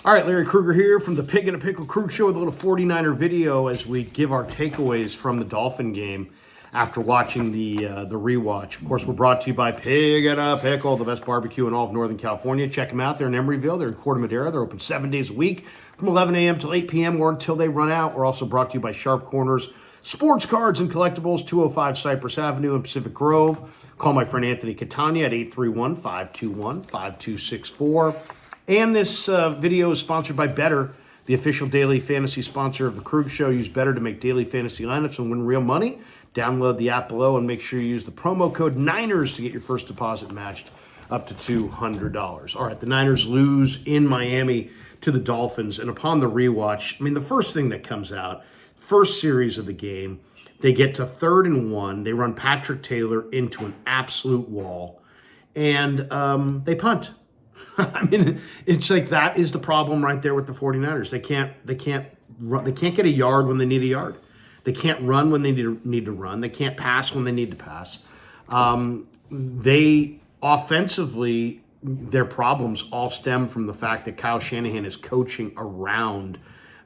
All right, Larry Krueger here from the Pig in a Pickle Krug Show with a little 49er video as we give our takeaways from the Dolphin game after watching the rewatch. Of course, we're brought to you by Pig in a Pickle, the best barbecue in all of Northern California. Check them out. They're in Emeryville. They're in Corte Madera. They're open 7 days a week from 11 a.m. till 8 p.m. or until they run out. We're also brought to you by Sharp Corners, Sports Cards and Collectibles, 205 Cypress Avenue in Pacific Grove. Call my friend Anthony Catania at 831-521-5264. And this video is sponsored by Better, the official daily fantasy sponsor of the Krug Show. Use Better to make daily fantasy lineups and win real money. Download the app below and make sure you use the promo code Niners to get your first deposit matched up to $200. All right, the Niners lose in Miami to the Dolphins. And upon the rewatch, I mean, the first thing that comes out, first series of the game, they get to 3rd and 1. They run Patrick Taylor into an absolute wall. And they punt. I mean, it's like that is the problem right there with the 49ers. They can't get a yard when they need a yard. They can't run when they need to run. They can't pass when they need to pass. They offensively, their problems all stem from the fact that Kyle Shanahan is coaching around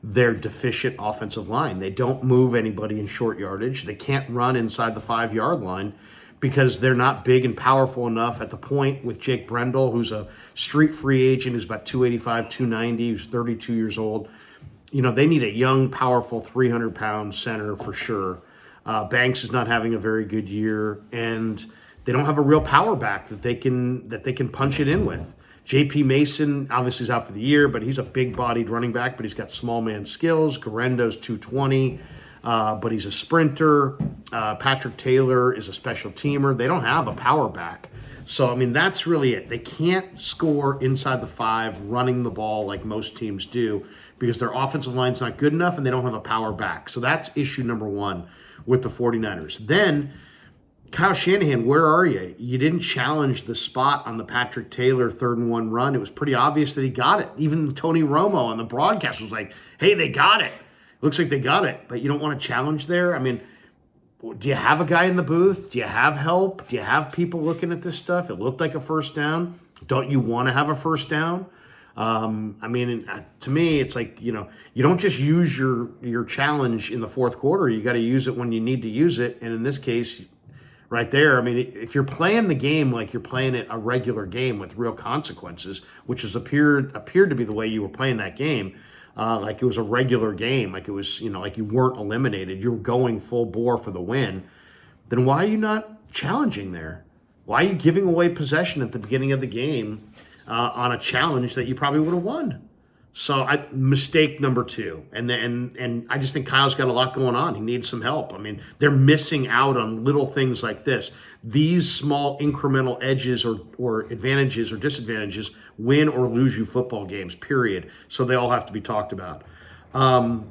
their deficient offensive line. They don't move anybody in short yardage. They can't run inside the 5-yard line because they're not big and powerful enough at the point with Jake Brendel, who's a street free agent, who's about 285, 290, who's 32 years old. You know, they need a young, powerful 300-pound center for sure. Banks is not having a very good year, and they don't have a real power back that they can punch it in with. J.P. Mason obviously is out for the year, but he's a big-bodied running back, but he's got small man skills. Garendo's 220, but he's a sprinter. Patrick Taylor is a special teamer. They don't have a power back. So, I mean, that's really it. They can't score inside the 5 running the ball like most teams do because their offensive line's not good enough and they don't have a power back. So that's issue number 1 with the 49ers. Then, Kyle Shanahan, where are you? You didn't challenge the spot on the Patrick Taylor 3rd and 1 run. It was pretty obvious that he got it. Even Tony Romo on the broadcast was like, hey, they got it. Looks like they got it, but you don't want to challenge there? I mean, do you have a guy in the booth? Do you have help? Do you have people looking at this stuff? It looked like a first down. Don't you want to have a first down? I mean, to me, it's like, you know, you don't just use your challenge in the 4th quarter. You got to use it when you need to use it. And in this case, right there, I mean, if you're playing the game like you're playing it a regular game with real consequences, which has appeared to be the way you were playing that game, like it was a regular game, like it was, you know, like you weren't eliminated, you're going full bore for the win, then why are you not challenging there? Why are you giving away possession at the beginning of the game on a challenge that you probably would have won? So mistake number 2. And I just think Kyle's got a lot going on. He needs some help. I mean, they're missing out on little things like this. These small incremental edges or advantages or disadvantages win or lose you football games, period. So they all have to be talked about. The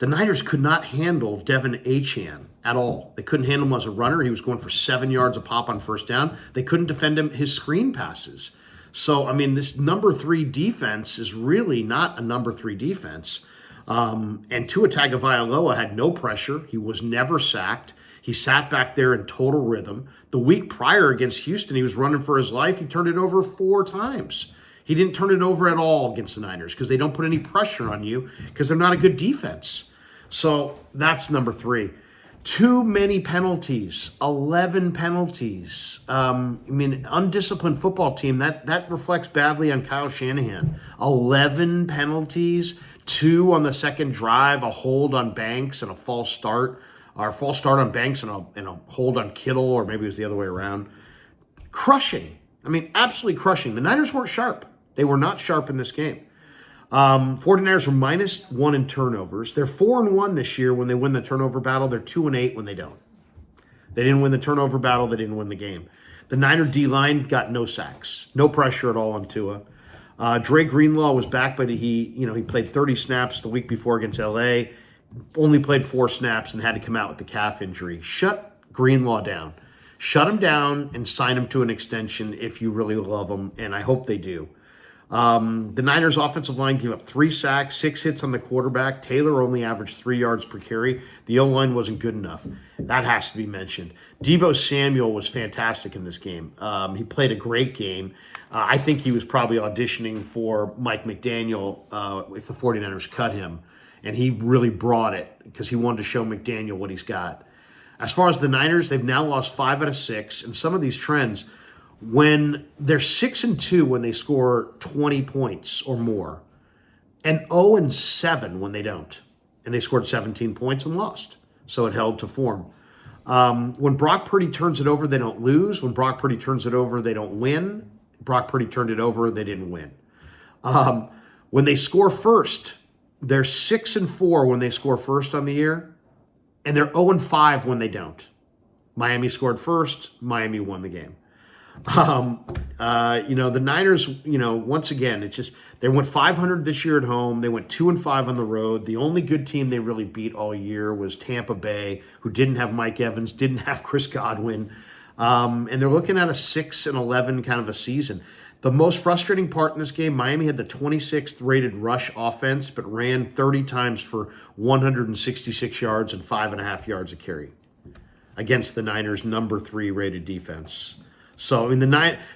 Niners could not handle Devin Achane at all. They couldn't handle him as a runner. He was going for 7 yards a pop on first down. They couldn't defend him his screen passes. So, I mean, this number 3 defense is really not a number 3 defense. And Tua Tagovailoa had no pressure. He was never sacked. He sat back there in total rhythm. The week prior against Houston, he was running for his life. He turned it over 4 times. He didn't turn it over at all against the Niners because they don't put any pressure on you because they're not a good defense. So that's number 3. Too many penalties, 11 penalties. I mean, undisciplined football team, that reflects badly on Kyle Shanahan. 11 penalties, 2 on the second drive, a hold on Banks and a false start, or a false start on Banks and a hold on Kittle, or maybe it was the other way around. Crushing. I mean, absolutely crushing. The Niners weren't sharp. They were not sharp in this game. 49ers were -1 in turnovers. They're 4-1 this year when they win the turnover battle. They're 2-8 when they don't. They didn't win the turnover battle. They didn't win the game. The Niner D-line got no sacks, no pressure at all on Tua. Dre Greenlaw was back, but he played 30 snaps the week before against LA. Only played 4 snaps and had to come out with the calf injury. Shut Greenlaw down. Shut him down and sign him to an extension if you really love him, and I hope they do. The Niners' offensive line gave up 3 sacks, 6 hits on the quarterback. Taylor only averaged 3 yards per carry. The O-line wasn't good enough. That has to be mentioned. Deebo Samuel was fantastic in this game. He played a great game. I think he was probably auditioning for Mike McDaniel if the 49ers cut him. And he really brought it because he wanted to show McDaniel what he's got. As far as the Niners, they've now lost 5 out of 6. And some of these trends, when they're 6-2 when they score 20 points or more, and 0-7 when they don't. And they scored 17 points and lost. So it held to form. When Brock Purdy turns it over, they don't lose. When Brock Purdy turns it over, they don't win. Brock Purdy turned it over, they didn't win. When they score first, they're 6-4 when they score first on the year, and they're 0-5 when they don't. Miami scored first, Miami won the game. The Niners, once again, it's just, they went 500 this year at home. They went 2-5 on the road. The only good team they really beat all year was Tampa Bay, who didn't have Mike Evans, didn't have Chris Godwin. And they're looking at a 6-11 kind of a season. The most frustrating part in this game, Miami had the 26th rated rush offense, but ran 30 times for 166 yards and 5.5 yards a carry against the Niners' number 3 rated defense. So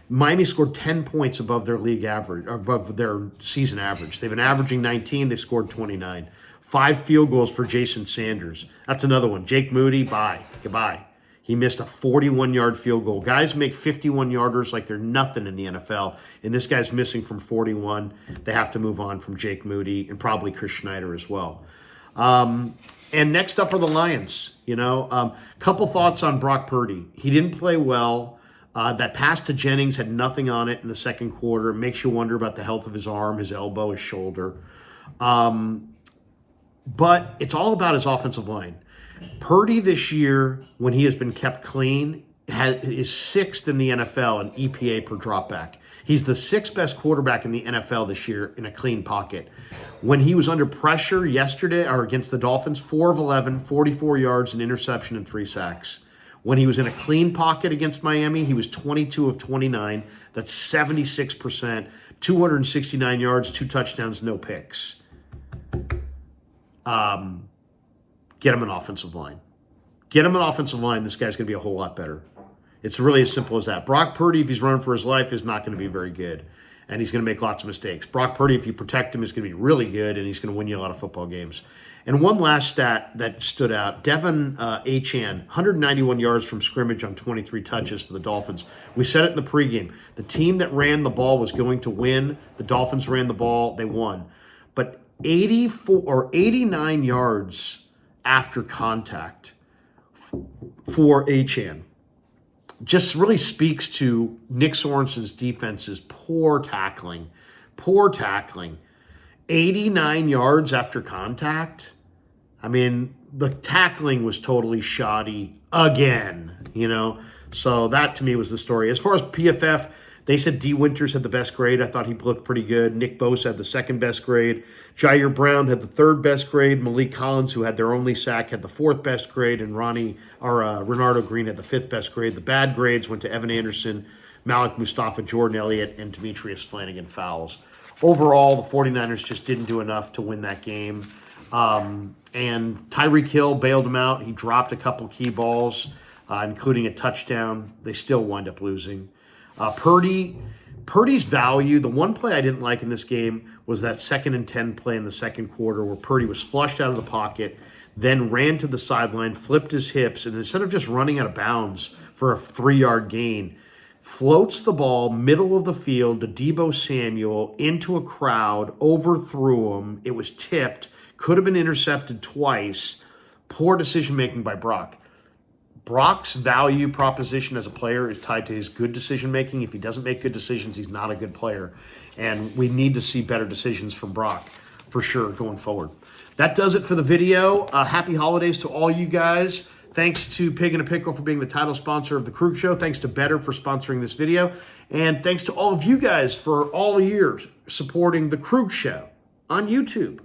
Miami scored 10 points above their league average, above their season average. They've been averaging 19. They scored 29. 5 field goals for Jason Sanders. That's another one. Jake Moody, goodbye. He missed a 41-yard field goal. Guys make 51-yarders like they're nothing in the NFL, and this guy's missing from 41. They have to move on from Jake Moody and probably Chris Schneider as well. And next up are the Lions. Couple thoughts on Brock Purdy. He didn't play well. That pass to Jennings had nothing on it in the second quarter. It makes you wonder about the health of his arm, his elbow, his shoulder. But it's all about his offensive line. Purdy this year, when he has been kept clean, is 6th in the NFL in EPA per dropback. He's the 6th best quarterback in the NFL this year in a clean pocket. When he was under pressure yesterday or against the Dolphins, 4 of 11, 44 yards, an interception, and 3 sacks. When he was in a clean pocket against Miami, he was 22 of 29. That's 76%, 269 yards, 2 touchdowns, no picks. Get him an offensive line. Get him an offensive line. This guy's going to be a whole lot better. It's really as simple as that. Brock Purdy, if he's running for his life, is not going to be very good. And he's going to make lots of mistakes. Brock Purdy, if you protect him, is going to be really good, and he's going to win you a lot of football games. And one last stat that stood out, Devin Achane, 191 yards from scrimmage on 23 touches for the Dolphins. We said it in the pregame. The team that ran the ball was going to win. The Dolphins ran the ball. They won. But 89 yards after contact for Achane just really speaks to Nick Sorensen's defense's poor tackling. 89 yards after contact. I mean, the tackling was totally shoddy again, So that to me was the story. As far as PFF, they said D. Winters had the best grade. I thought he looked pretty good. Nick Bosa had the 2nd best grade. Jair Brown had the 3rd best grade. Malik Collins, who had their only sack, had the 4th best grade. And Renardo Green had the 5th best grade. The bad grades went to Evan Anderson, Malik Mustafa, Jordan Elliott, and Demetrius Flanagan fouls. Overall, the 49ers just didn't do enough to win that game. And Tyreek Hill bailed him out. He dropped a couple key balls, including a touchdown. They still wind up losing. Purdy's value, the one play I didn't like in this game was that 2nd and 10 play in the second quarter where Purdy was flushed out of the pocket, then ran to the sideline, flipped his hips, and instead of just running out of bounds for a 3-yard gain, floats the ball middle of the field to Deebo Samuel into a crowd, overthrew him. It was tipped, could have been intercepted twice. Poor decision-making by Brock. Brock's value proposition as a player is tied to his good decision-making. If he doesn't make good decisions, he's not a good player. And we need to see better decisions from Brock for sure going forward. That does it for the video. Happy holidays to all you guys. Thanks to Pig and a Pickle for being the title sponsor of The Krug Show. Thanks to Better for sponsoring this video. And thanks to all of you guys for all the years supporting The Krug Show on YouTube.